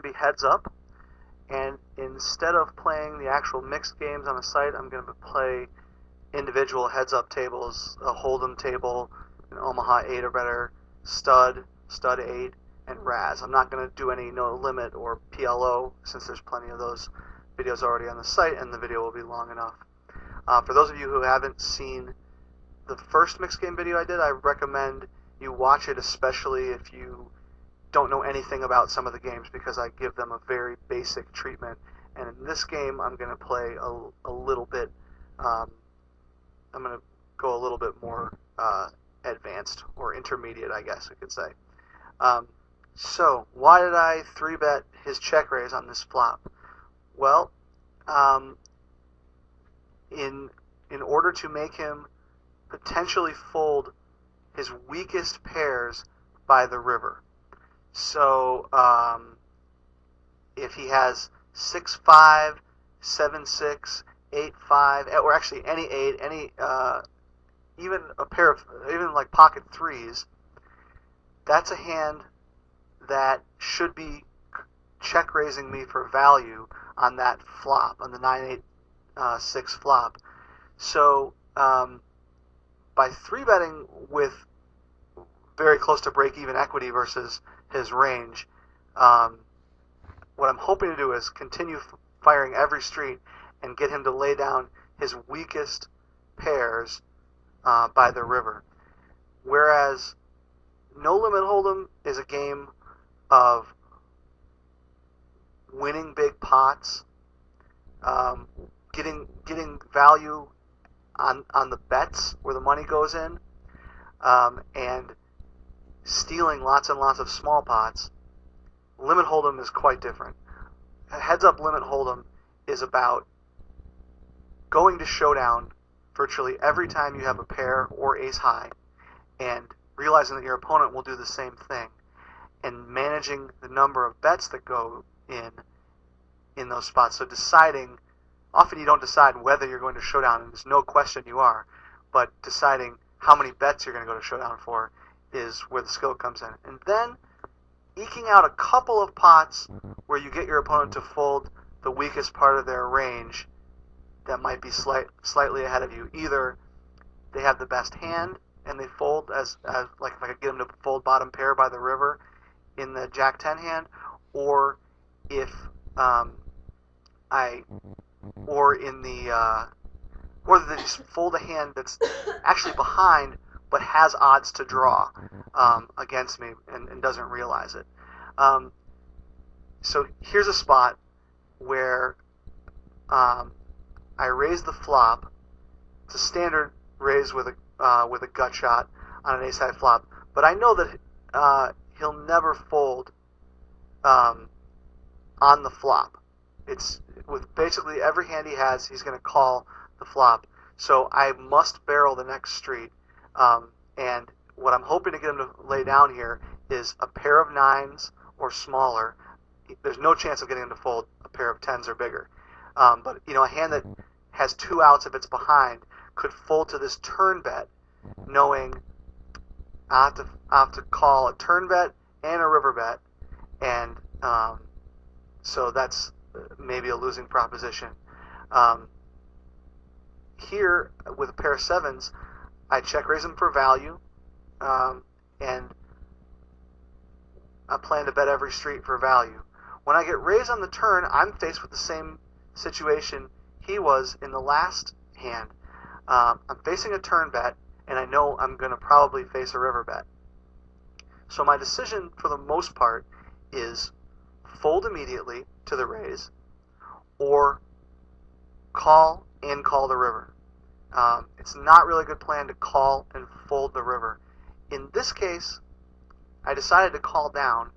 be heads up, and instead of playing the actual mixed games on the site, I'm going to play individual heads up tables, a Hold'em table, an Omaha 8 or better, stud, stud 8, and Raz. I'm not going to do any no limit or PLO since there's plenty of those videos already on the site and the video will be long enough. For those of you who haven't seen the first mixed game video I did, I recommend you watch it, especially if you don't know anything about some of the games, because I give them a very basic treatment. And in this game, I'm going to play a little bit, I'm going to go a little bit more advanced, or intermediate, I guess I could say. So, why did I 3-bet his check raise on this flop? Well, in order to make him potentially fold his weakest pairs by the river. So if he has 6-5, 7-6, 8-5, or actually any 8, any even a pair of even like pocket threes, that's a hand that should be check raising me for value on that flop, on the 9-8-6 flop. So by 3-betting with very close to break-even equity versus his range, what I'm hoping to do is continue firing every street and get him to lay down his weakest pairs by the river. Whereas No Limit Hold'em is a game of winning big pots, getting value on the bets where the money goes in, and stealing lots and lots of small pots. Limit Hold'em is quite different. Heads up Limit Hold'em is about going to showdown virtually every time you have a pair or ace high, and realizing that your opponent will do the same thing, and managing the number of bets that go in those spots. So deciding, often you don't decide whether you're going to showdown, and there's no question you are, but deciding how many bets you're going to go to showdown for is where the skill comes in. And then eking out a couple of pots where you get your opponent to fold the weakest part of their range that might be slightly ahead of you. Either they have the best hand and they fold, as like if I could get them to fold bottom pair by the river in the Jack 10 hand, or if or they just fold a hand that's actually behind but has odds to draw against me and doesn't realize it. So here's a spot where I raise the flop. It's a standard raise with a gut shot on an ace high flop, but I know that he'll never fold on the flop. It's with basically every hand he has, he's going to call the flop. So I must barrel the next street. And what I'm hoping to get him to lay down here is a pair of 9s or smaller. There's no chance of getting him to fold a pair of 10s or bigger. But a hand that has 2 outs if it's behind could fold to this turn bet, knowing I have to call a turn bet and a river bet, and so that's maybe a losing proposition. Here, with a pair of 7s, I check raise him for value, and I plan to bet every street for value. When I get raised on the turn, I'm faced with the same situation he was in the last hand. I'm facing a turn bet, and I know I'm going to probably face a river bet. So my decision, for the most part, is fold immediately to the raise, or call and call the river. It's not really a good plan to call and fold the river. In this case, I decided to call down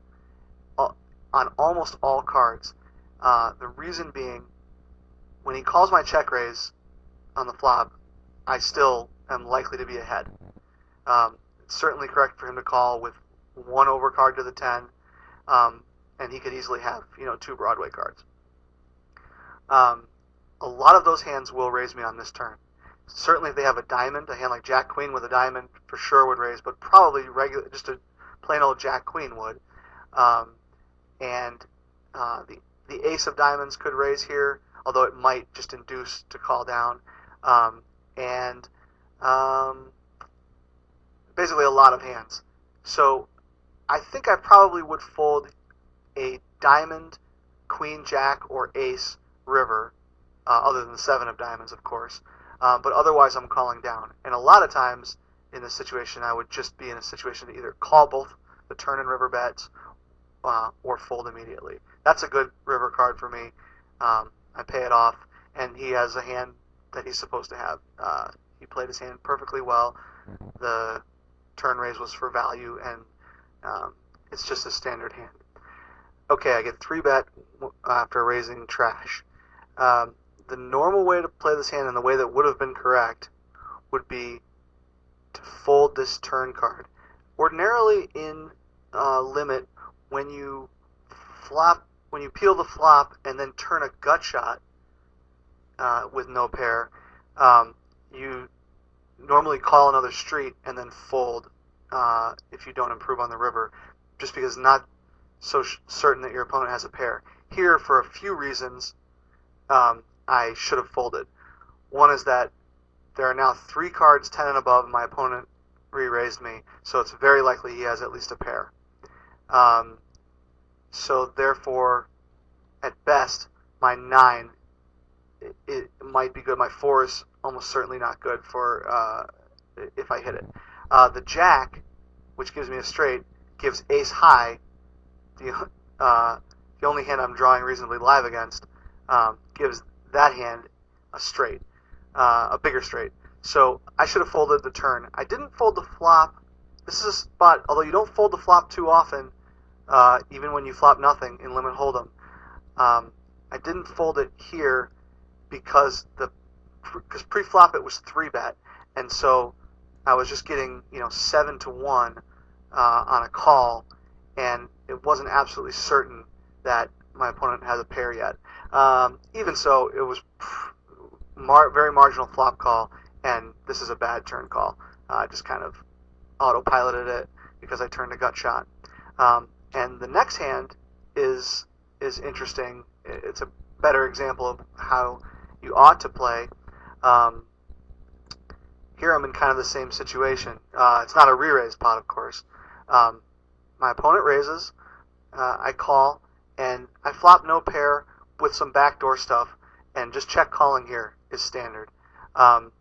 on almost all cards. The reason being, when he calls my check raise on the flop, I still am likely to be ahead. It's certainly correct for him to call with 1 overcard to the 10, and he could easily have 2 Broadway cards. A lot of those hands will raise me on this turn. Certainly if they have a diamond, a hand like Jack Queen with a diamond for sure would raise, but probably just a plain old Jack Queen would. And the ace of diamonds could raise here, although it might just induce to call down, and basically a lot of hands. So I think I probably would fold a diamond, queen, jack, or ace river, other than the 7 of diamonds, of course. But otherwise, I'm calling down. And a lot of times in this situation, I would just be in a situation to either call both the turn and river bets or fold immediately. That's a good river card for me. I pay it off, and he has a hand that he's supposed to have. He played his hand perfectly well. The turn raise was for value, and it's just a standard hand. Okay, I get 3-bet after raising trash. The normal way to play this hand, and the way that would have been correct, would be to fold this turn card. Ordinarily in limit, when you peel the flop and then turn a gut shot with no pair, you normally call another street and then fold if you don't improve on the river, just because it's not so certain that your opponent has a pair. Here, for a few reasons, I should have folded. One is that there are now 3 cards 10 and above. My opponent re-raised me, so it's very likely he has at least a pair. So therefore, at best, my 9 it might be good. My 4 is almost certainly not good for if I hit it. The jack, which gives me a straight, gives ace high, the only hand I'm drawing reasonably live against, gives that hand a straight, a bigger straight. So I should have folded the turn. I didn't fold the flop. This is a spot, although you don't fold the flop too often, even when you flop nothing in limit hold'em. I didn't fold it here because pre-flop it was 3-bet, and so I was just getting 7 to 1 on a call, and it wasn't absolutely certain that my opponent has a pair yet. Even so, it was very marginal flop call, and this is a bad turn call. I just kind of autopiloted it because I turned a gut shot. And the next hand is interesting. It's a better example of how you ought to play. Here I'm in kind of the same situation. It's not a re-raise pot, of course. My opponent raises, I call, and I flop no pair with some backdoor stuff, and just check calling here is standard. On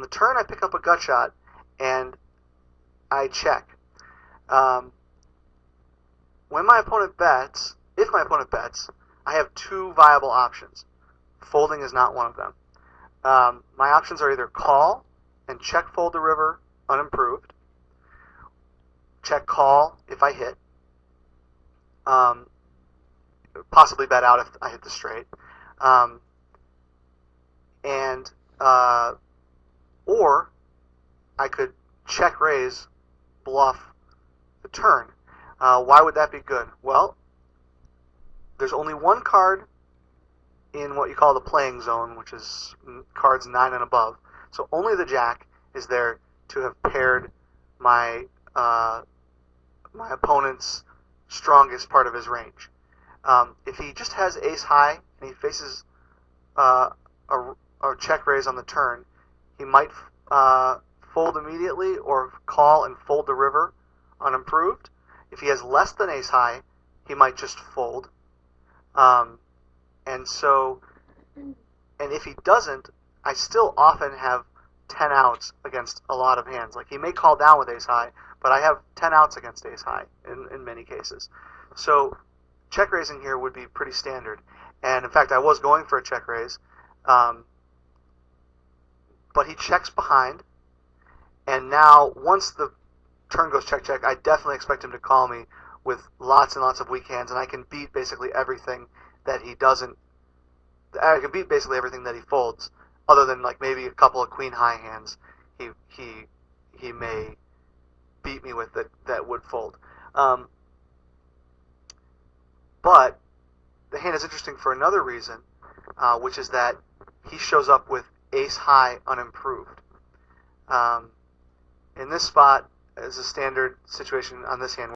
the turn, I pick up a gut shot, and I check. When my opponent bets, if my opponent bets, I have 2 viable options. Folding is not one of them. My options are either call and check fold the river unimproved, check call if I hit, possibly bet out if I hit the straight, or I could check raise, bluff the turn. Why would that be good? Well, there's only one card in what you call the playing zone, which is cards 9 and above. So only the jack is there to have paired my my opponent's strongest part of his range. If he just has ace high and he faces a check raise on the turn, he might fold immediately or call and fold the river unimproved. If he has less than ace high, he might just fold. And if he doesn't, I still often have 10 outs against a lot of hands. Like, he may call down with ace high, but I have 10 outs against ace high in many cases. So check raising here would be pretty standard. And in fact, I was going for a check raise, but he checks behind. And now, once the turn goes check, check, I definitely expect him to call me with lots and lots of weak hands, and I can beat basically everything that he doesn't. I can beat basically everything that he folds, other than like maybe a couple of queen high hands he may beat me with that would fold. But the hand is interesting for another reason, which is that he shows up with ace high unimproved. In this spot is a standard situation on this hand